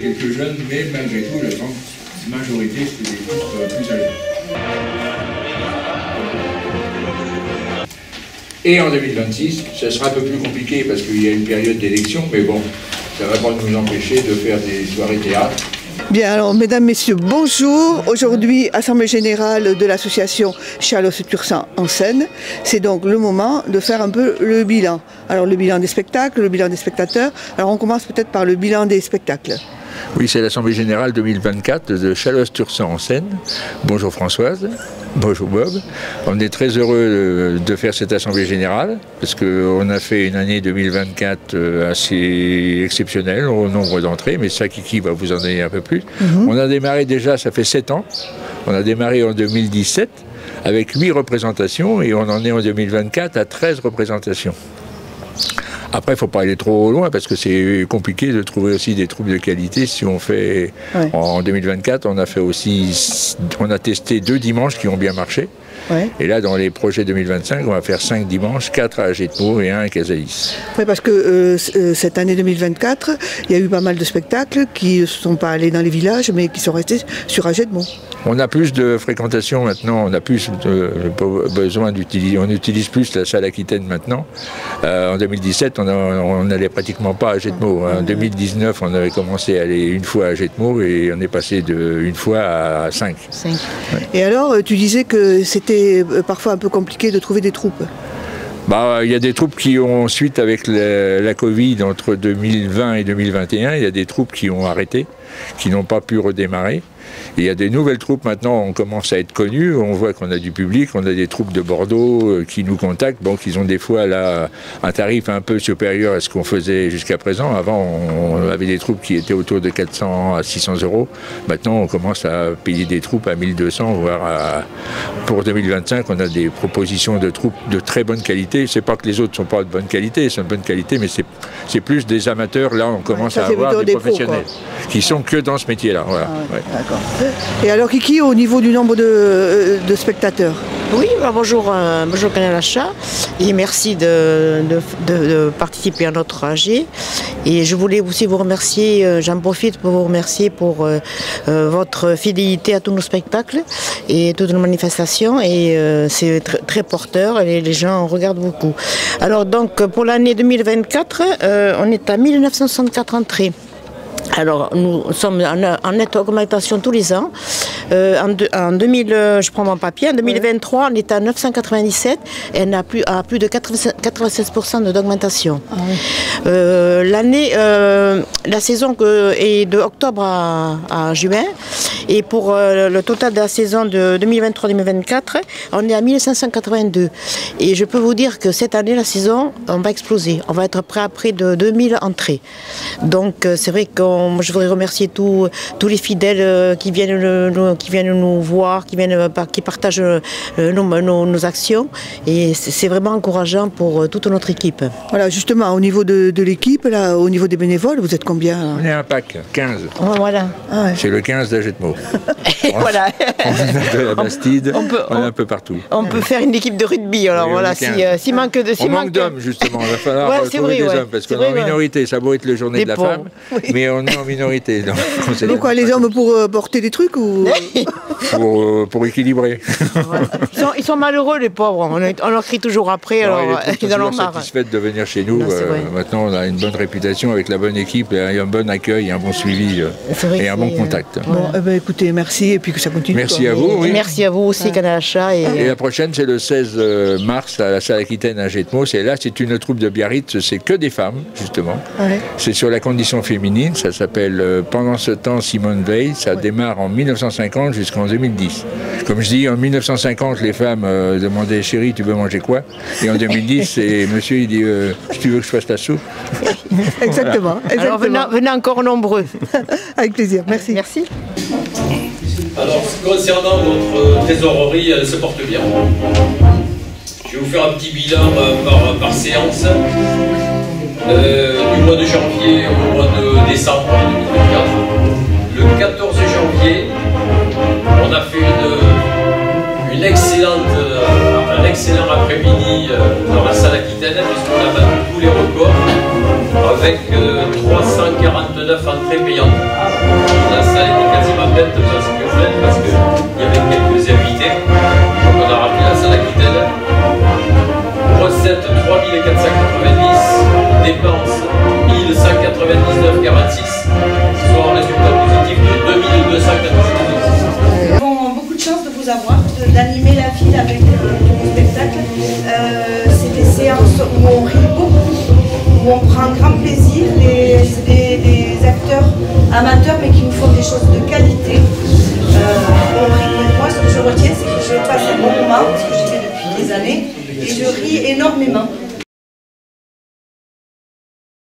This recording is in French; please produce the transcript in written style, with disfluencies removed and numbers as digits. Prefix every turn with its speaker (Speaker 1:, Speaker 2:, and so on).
Speaker 1: Quelques jeunes, mais malgré tout, la grande majorité, c'était des troupes plus âgées. Et en 2026, ça sera un peu plus compliqué parce qu'il y a une période d'élection, mais bon, ça ne va pas nous empêcher de faire des soirées théâtre.
Speaker 2: Bien, alors, mesdames, messieurs, bonjour. Aujourd'hui, Assemblée Générale de l'association Chalosse-Tursan en Seine. C'est donc le moment de faire un peu le bilan. Alors, le bilan des spectacles, le bilan des spectateurs. Alors, on commence peut-être par le bilan des spectacles.
Speaker 1: Oui, c'est l'Assemblée Générale 2024 de Chalosse-Tursan en Seine. Bonjour Françoise, bonjour Bob. On est très heureux de faire cette Assemblée Générale parce qu'on a fait une année 2024 assez exceptionnelle au nombre d'entrées, mais ça, Kiki va vous en donner un peu plus. On a démarré déjà, ça fait 7 ans, on a démarré en 2017 avec 8 représentations et on en est en 2024 à 13 représentations. Après, il ne faut pas aller trop loin parce que c'est compliqué de trouver aussi des troupes de qualité. Si on fait en 2024, on a testé 2 dimanches qui ont bien marché. Ouais. Et là, dans les projets 2025, on va faire 5 dimanches, 4 à Agetmo et 1 à Casalis.
Speaker 2: Oui, parce que cette année 2024, il y a eu pas mal de spectacles qui ne sont pas allés dans les villages, mais qui sont restés sur Agetmo.
Speaker 1: On a plus de fréquentation maintenant, on a plus besoin d'utiliser, on utilise plus la salle Aquitaine maintenant. En 2017, on n'allait pratiquement pas à Agetmo. En 2019, on avait commencé à aller une fois à Agetmo et on est passé de une fois à 5.
Speaker 2: Ouais. Et alors, tu disais que c'était parfois un peu compliqué de trouver des troupes.
Speaker 1: Bah, il y a des troupes qui ont, suite avec la Covid entre 2020 et 2021, il y a des troupes qui ont arrêté, qui n'ont pas pu redémarrer. Et il y a des nouvelles troupes maintenant, on commence à être connus, on voit qu'on a du public, on a des troupes de Bordeaux qui nous contactent, bon, ils ont des fois là un tarif un peu supérieur à ce qu'on faisait jusqu'à présent. Avant, on avait des troupes qui étaient autour de 400 à 600 euros. Maintenant, on commence à payer des troupes à 1200, voire pour 2025, on a des propositions de troupes de très bonne qualité. C'est pas que les autres ne sont pas de bonne qualité, c'est de bonne qualité, mais c'est plus des amateurs. Là, on commence à avoir des professionnels qui sont que dans ce métier-là. Voilà.
Speaker 2: D'accord. Et alors Kiki, au niveau du nombre de spectateurs?
Speaker 3: Oui, bonjour, bonjour Canal Achat et merci de participer à notre AG. Et je voulais aussi vous remercier, j'en profite pour vous remercier pour votre fidélité à tous nos spectacles et toutes nos manifestations. Et c'est très porteur et les gens regardent beaucoup. Alors donc pour l'année 2024, on est à 1964 entrées. Alors, nous sommes en nette augmentation tous les ans. En 2000, je prends mon papier, en 2023, on est à 997 et on a plus de 96% d'augmentation. Ah oui. L'année, la saison est de octobre à juin. Et pour le total de la saison de 2023-2024, on est à 1582. Et je peux vous dire que cette année, la saison, on va exploser. On va être près à près de 2000 entrées. Donc, c'est vrai que je voudrais remercier tous les fidèles qui viennent nous voir, qui partagent nos actions. Et c'est vraiment encourageant pour toute notre équipe.
Speaker 2: Voilà, justement, au niveau de l'équipe, là, au niveau des bénévoles, vous êtes combien là?
Speaker 1: On est un pack, 15.
Speaker 3: Voilà.
Speaker 2: Ah ouais.
Speaker 1: C'est le 15 d'Agetmo.
Speaker 3: Voilà.
Speaker 1: On est de la Bastide, on est un peu partout.
Speaker 3: On peut faire une équipe de rugby, alors oui, voilà, s'il manque de...
Speaker 1: On manque d'hommes, justement, il va falloir trouver des hommes, parce qu'on est en minorité, ça doit être le journée de la femme, mais on est en minorité.
Speaker 2: Donc quoi, les hommes pour porter des trucs ou
Speaker 1: pour équilibrer.
Speaker 3: Ils sont malheureux, les pauvres, on leur crie toujours après, alors ils en ont marre.
Speaker 1: Satisfaits de venir chez nous, maintenant on a une bonne réputation avec la bonne équipe, et un bon accueil, un bon suivi et un bon contact.
Speaker 2: Bon, écoutez, merci et puis que ça continue.
Speaker 1: Merci à vous. Oui.
Speaker 3: Merci à vous aussi, Canal Achat.
Speaker 1: Et la prochaine, c'est le 16 mars à la salle Aquitaine à Agetmo. Là, c'est une troupe de Biarritz, c'est que des femmes, justement. Ouais. C'est sur la condition féminine, ça s'appelle Pendant ce temps, Simone Veil. Ça démarre en 1950 jusqu'en 2010. Comme je dis, en 1950, les femmes demandaient « Chérie, tu veux manger quoi ?» Et en 2010, c'est monsieur, il dit « Tu veux que je fasse ta soupe ?»
Speaker 2: Exactement.
Speaker 3: Alors venez encore nombreux.
Speaker 2: Avec plaisir, merci.
Speaker 3: Merci.
Speaker 4: Alors, concernant notre trésorerie, elle se porte bien. Je vais vous faire un petit bilan par séance. Du mois de janvier au mois de décembre 2024. Le 14 janvier, on a fait un excellent après-midi dans la salle Aquitaine, puisqu'on a battu tous les records avec 349 entrées payantes. la salle était quasiment pleine de gens schizophrènes parce qu'il y avait quelques invités. Donc on a rempli la salle Aquitaine. Recettes 3490, dépenses 1199,46, soit un résultat positif de 2290.
Speaker 5: Nous avons beaucoup de chance de vous avoir, d'animer la ville avec le spectacle. C'est des séances où on rit beaucoup, où on prend un grand plaisir. C'est des acteurs amateurs mais qui nous font des choses de qualité. On rit. Moi, ce que je retiens, c'est que je passe un bon moment, parce que j'y vais depuis des années, et je ris énormément.